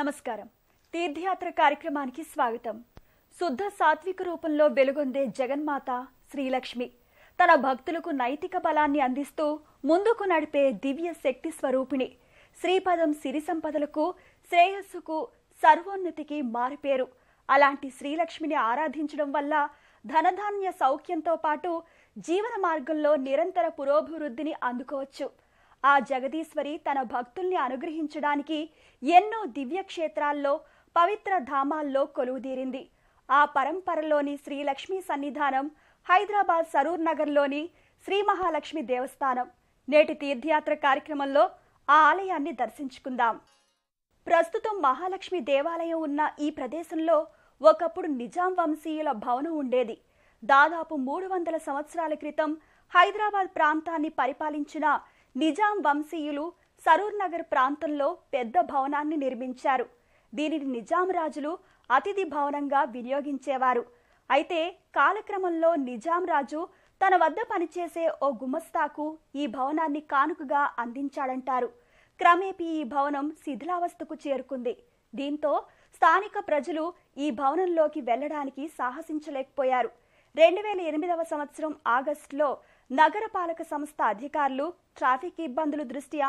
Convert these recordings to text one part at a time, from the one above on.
నమస్కారం. తీర్థయాత్ర కార్యక్రమానికి స్వాగతం. శుద్ధ సాత్విక రూపంలో వెలుగొందే జగన్మాత శ్రీలక్ష్మి తన భక్తులకు నైతిక బలాన్ని అందిస్తూ ముందుకు నడిపే దివ్య శక్తి స్వరూపిణి. శ్రీపదం సిరి సంపదలకు, శ్రేయస్సుకు, సర్వోన్నతికి మారిపేరు. అలాంటి శ్రీలక్ష్మిని ఆరాధించడం వల్ల ధనధాన్య సౌఖ్యంతో పాటు జీవన మార్గంలో నిరంతర పురోభివృద్ధిని అందుకోవచ్చు. ఆ జగదీశ్వరి తన భక్తుల్ని అనుగ్రహించడానికి ఎన్నో దివ్య క్షేత్రాల్లో, పవిత్ర ధామాల్లో కొలువుదీరింది. ఆ పరంపరలోని శ్రీలక్ష్మి సన్నిధానం హైదరాబాద్ సరూర్ నగర్లోని శ్రీ మహాలక్ష్మి దేవస్థానం. నేటి తీర్థయాత్ర కార్యక్రమంలో ఆ ఆలయాన్ని దర్శించుకుందాం. ప్రస్తుతం మహాలక్ష్మి దేవాలయం ఉన్న ఈ ప్రదేశంలో ఒకప్పుడు నిజాం వంశీయుల భవనం ఉండేది. దాదాపు 300 సంవత్సరాల క్రితం హైదరాబాద్ ప్రాంతాన్ని పరిపాలించిన నిజాం వంశీయులు సరూర్ నగర్ ప్రాంతంలో పెద్ద భవనాన్ని నిర్మించారు. దీనిని నిజాం రాజులు అతిథి భవనంగా వినియోగించేవారు. అయితే కాలక్రమంలో నిజాం రాజు తన వద్ద పనిచేసే ఓ గుమస్తాకు ఈ భవనాన్ని కానుకగా అందించాడంటారు. క్రమేపీ ఈ భవనం శిథిలావస్థకు చేరుకుంది. దీంతో స్థానిక ప్రజలు ఈ భవనంలోకి వెళ్లడానికి సాహసించలేకపోయారు. 2008వ సంవత్సరం ఆగస్టులో నగరపాలక సంస్థ అధికారులు ట్రాఫిక్ ఇబ్బందుల దృష్ట్యా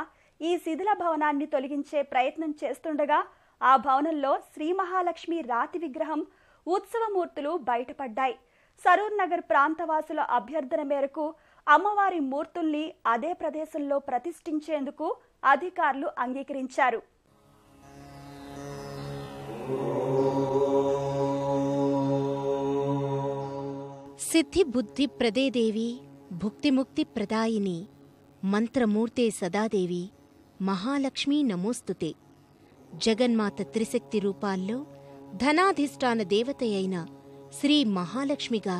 ఈ శిథిల భవనాన్ని తొలగించే ప్రయత్నం చేస్తుండగా ఆ భవనంలో శ్రీ మహాలక్ష్మి రాతి విగ్రహం, ఉత్సవమూర్తులు బయటపడ్డాయి. సరూర్ నగర్ ప్రాంతవాసుల అభ్యర్థన మేరకు అమ్మవారి మూర్తుల్ని అదే ప్రదేశంలో ప్రతిష్ఠించేందుకు అధికారులు అంగీకరించారు. సిద్ధి బుద్ధి ప్రదేదేవి, భుక్తిముక్తి ప్రదాయిని, మంత్రమూర్తే సదాదేవి, మహాలక్ష్మీ నమోస్తుతే. జగన్మాత త్రిశక్తి రూపాల్లో ధనాధిష్టాన దేవతయైన శ్రీ మహాలక్ష్మిగా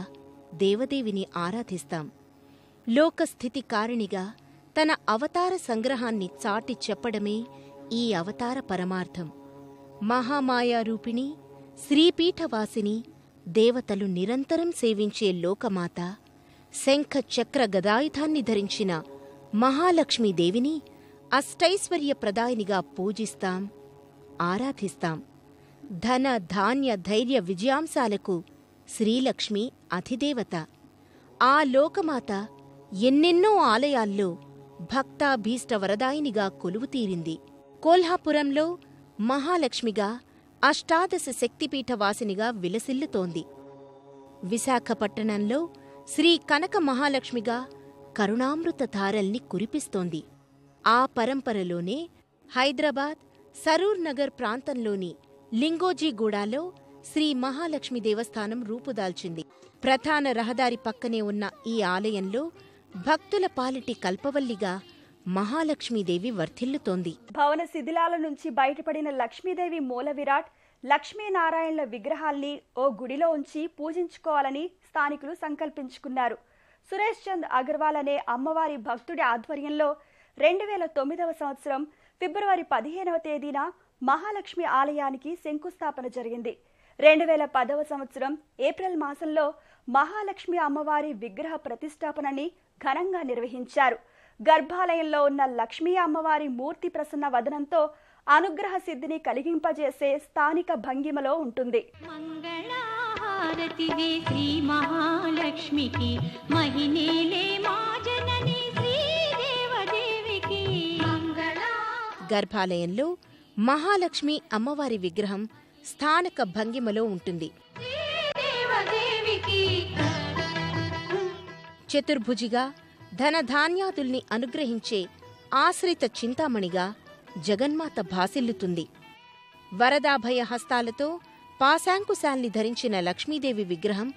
దేవదేవిని ఆరాధిస్తాం. లోకస్థితి కారణిగా తన అవతార సంగ్రహాన్ని చాటి చెప్పడమే ఈ అవతార పరమార్థం. మహామాయారూపిణి, శ్రీపీఠవాసిని, దేవతలు నిరంతరం సేవించే లోకమాత, శంఖ చక్ర గదాయుధాన్ని ధరించిన మహాలక్ష్మీదేవిని అష్టైశ్వర్య ప్రదాయినిగా పూజిస్తాం, ఆరాధిస్తాం. ధన ధాన్య ధైర్య విజయాంశాలకు శ్రీలక్ష్మి అధిదేవత. ఆ లోకమాత ఎన్నెన్నో ఆలయాల్లో భక్తాభీష్ట వరదాయినిగా కొలువుతీరింది. కోల్హాపురంలో మహాలక్ష్మిగా అష్టాదశ శక్తిపీఠవాసినిగా విలసిల్లుతోంది. విశాఖపట్టణంలో శ్రీ కనక మహాలక్ష్మిగా కరుణామృత ధారల్ని కురిపిస్తోంది. ఆ పరంపరలోనే హైదరాబాద్ సరూర్ నగర్ ప్రాంతంలోని లింగోజీగూడాలో శ్రీ మహాలక్ష్మి దేవస్థానం రూపుదాల్చింది. ప్రధాన రహదారి పక్కనే ఉన్న ఈ ఆలయంలో భక్తుల పాలిటి కల్పవల్లిగా మహాలక్ష్మీదేవి వర్ధిల్లుతోంది. భవన శిథిలాల నుంచి బయటపడిన లక్ష్మీదేవి మూల విరాట్, లక్ష్మీనారాయణల విగ్రహాల్ని ఓ గుడిలో ఉంచి పూజించుకోవాలని స్థానికులు సంకల్పించుకున్నారు. సురేష్ చంద్ అగర్వాల్ అనే అమ్మవారి భక్తుడి ఆధ్వర్యంలో 2009వ సంవత్సరం ఫిబ్రవరి 15వ తేదీన మహాలక్ష్మి ఆలయానికి శంకుస్థాపన జరిగింది. 2010వ సంవత్సరం ఏప్రిల్ మాసంలో మహాలక్ష్మి అమ్మవారి విగ్రహ ప్రతిష్టాపనని ఘనంగా నిర్వహించారు. గర్భాలయంలో ఉన్న లక్ష్మీ అమ్మవారి మూర్తి ప్రసన్న వదనంతో అనుగ్రహ సిద్ధిని కలిగింపజేసే స్థానిక భంగిమలో ఉంటుంది. గర్భాలయంలో మహాలక్ష్మి అమ్మవారి విగ్రహం స్థానిక భంగిమలో ఉంటుంది. చతుర్భుజిగా ధనధాన్యాదుల్ని అనుగ్రహించే ఆశ్రిత చింతామణిగా జగన్మాత భాసిల్లుతుంది. వరదాభయ హస్తాలతో పాశాంకుశాల్ని ధరించిన లక్ష్మీదేవి విగ్రహం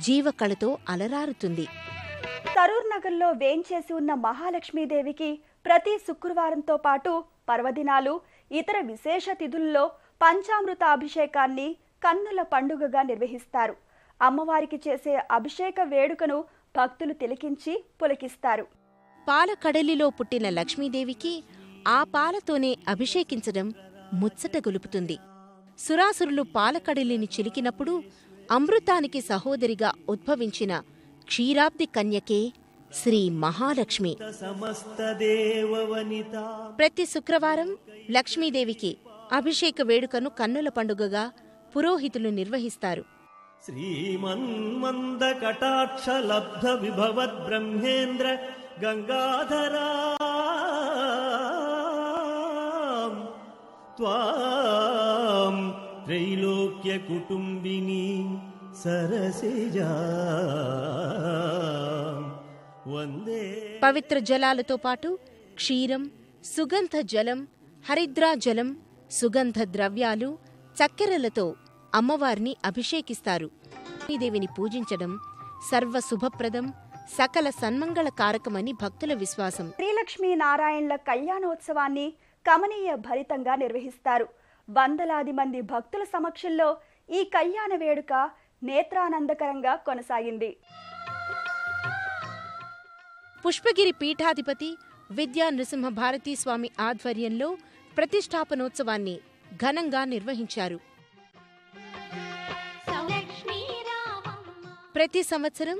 జీవకళతో అలరారుతుంది. సరూర్ నగర్లో వేంచేసి ఉన్న మహాలక్ష్మీదేవికి ప్రతి శుక్రవారంతో పాటు పర్వదినాలు, ఇతర విశేష తిథుల్లో పంచామృత అభిషేకాన్ని కన్నుల పండుగగా నిర్వహిస్తారు. అమ్మవారికి చేసే అభిషేక వేడుకను భక్తులు తిలకించి పులకిస్తారు. పాలకడలిలో పుట్టిన లక్ష్మీదేవికి ఆ పాలతోనే అభిషేకించడం ముచ్చట గొలుపుతుంది. సురాసురులు పాలకడలిని చిలికినప్పుడు అమృతానికి సహోదరిగా ఉద్భవించిన క్షీరాబ్ది కన్యకే శ్రీ మహాలక్ష్మి. ప్రతి శుక్రవారం లక్ష్మీదేవికి అభిషేక వేడుకను కన్నుల పండుగగా పురోహితులు నిర్వహిస్తారు. శ్రీమన్మంద కటాక్ష లబ్ధ విభవద్ బ్రహ్మేంద్ర గంగాధరా త్వాం త్రైలోక్య కుటుంబిని సరసిజా వందే. పవిత్ర జలాలతో పాటు క్షీరం, సుగంధ జలం, హరిద్రా జలం, సుగంధ ద్రవ్యాలు, చక్కెరలతో అమ్మవారిని అభిషేకిస్తారు. లక్ష్మీదేవిని పూజించడం సర్వశుభప్రదం, సకల సన్మంగళకారకమని భక్తుల విశ్వాసం. శ్రీలక్ష్మీ నారాయణుల కళ్యాణోత్సవాన్ని కమనీయ భరితంగా నిర్వహిస్తారు. వందలాది మంది భక్తుల సమక్షంలో ఈ కళ్యాణ వేడుక నేత్రానందకరంగా కొనసాగింది. పుష్పగిరి పీఠాధిపతి విద్యా నృసింహ భారతీ స్వామి ఆధ్వర్యంలో ప్రతిష్టాపనోత్సవాన్ని ఘనంగా నిర్వహించారు. ప్రతి సంవత్సరం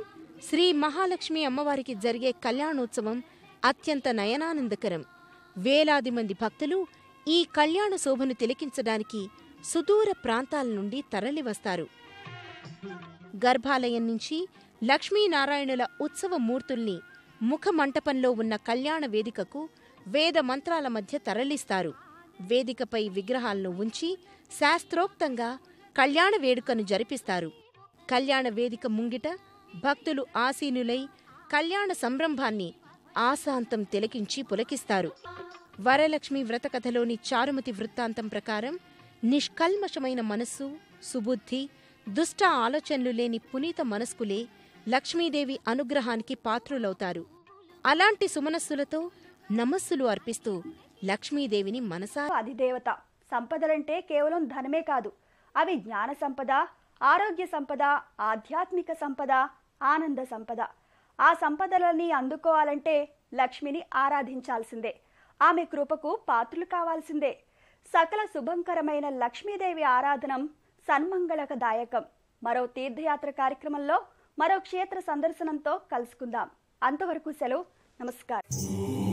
శ్రీ మహాలక్ష్మి అమ్మవారికి జరిగే కళ్యాణోత్సవం అత్యంత నయనానందకరం. వేలాది మంది భక్తులు ఈ కళ్యాణ శోభను తిలకించడానికి సుదూర ప్రాంతాల నుండి తరలివస్తారు. గర్భాలయం నుంచి లక్ష్మీనారాయణుల ఉత్సవ మూర్తుల్ని ముఖమంటపంలో ఉన్న కళ్యాణ వేదికకు వేద మంత్రాల మధ్య తరలిస్తారు. వేదికపై విగ్రహాలను ఉంచి శాస్త్రోక్తంగా కళ్యాణ వేడుకను జరిపిస్తారు. కళ్యాణ వేదిక ముంగిట భక్తులు ఆసీనులై కళ్యాణ సంరంభాన్ని ఆశాంతం తిలకించి పులకిస్తారు. వరలక్ష్మి వ్రతకథలోని చారుమతి వృత్తాంతం ప్రకారం నిష్కల్మషమైన మనస్సు, సుబుద్ధి, దుష్ట ఆలోచనలు లేని పునీత మనస్కులే లక్ష్మీదేవి అనుగ్రహానికి పాత్రులవుతారు. అలాంటి సుమనస్సులతో నమస్సులు అర్పిస్తూ లక్ష్మీదేవిని మనసా. అధిదేవత సంపదలంటే కేవలం ధనమే కాదు, అవి జ్ఞాన సంపద, ఆరోగ్య సంపద, ఆధ్యాత్మిక సంపద, ఆనంద సంపద. ఆ సంపదలని అందుకోవాలంటే లక్ష్మిని ఆరాధించాల్సిందే, ఆమె కృపకు పాత్రులు కావాల్సిందే. సకల శుభంకరమైన లక్ష్మీదేవి ఆరాధనం సన్మంగళకదాయకం. మరో తీర్థయాత్ర కార్యక్రమంలో మరో క్షేత్ర సందర్శనంతో కలుసుకుందాం. అంతవరకు సెలవు. నమస్కారం.